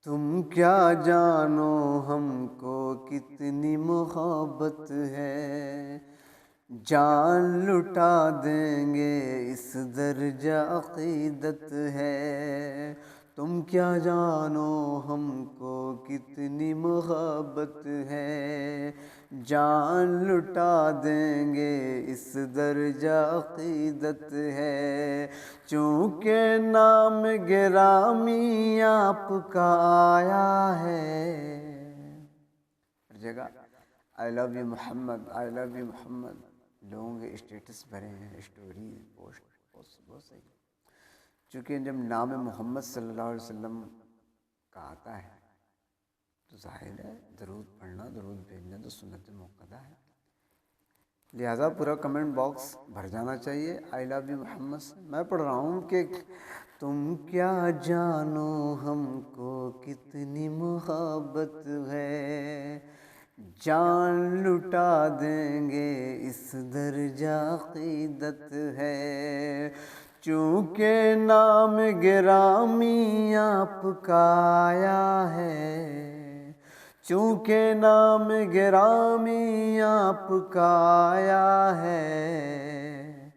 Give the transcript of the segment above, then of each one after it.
تم کیا جانو ہم کو کتنی محبت ہے، جان لٹا دیں گے اس درجہ عقیدت ہے۔ تم کیا جانو ہم کو کتنی محبت ہے، جان لٹا دیں گے اس درجہ عقیدت ہے۔ چونکہ نام گرامی آپ کا آیا ہے، ہر جگہ آئی love you Muhammad, I love you محمد، لوگوں کے اسٹیٹس بھرے ہیں، اسٹوری پوسٹ بہت صحیح۔ چونکہ جب نام محمد صلی اللہ علیہ وسلم کا آتا ہے تو ظاہر ہے درود پڑھنا، درود بھیجنا تو سنت موقدہ ہے، لہذا پورا کمنٹ باکس بھر جانا چاہیے آئی لو یو محمد سے۔ میں پڑھ رہا ہوں کہ تم کیا جانو ہم کو کتنی محبت ہے، جان لٹا دیں گے اس درجہ عقیدت ہے۔ چونکہ نام گرامی آپ کا آیا ہے، چونکہ نام گرامی آپ کا آیا ہے،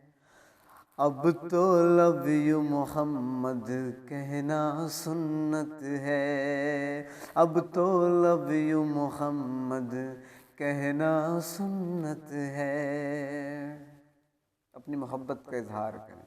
اب تو لو یو محمد کہنا سنت ہے، اب تو لو یو محمد کہنا سنت ہے۔ اپنی محبت کا اظہار کریں۔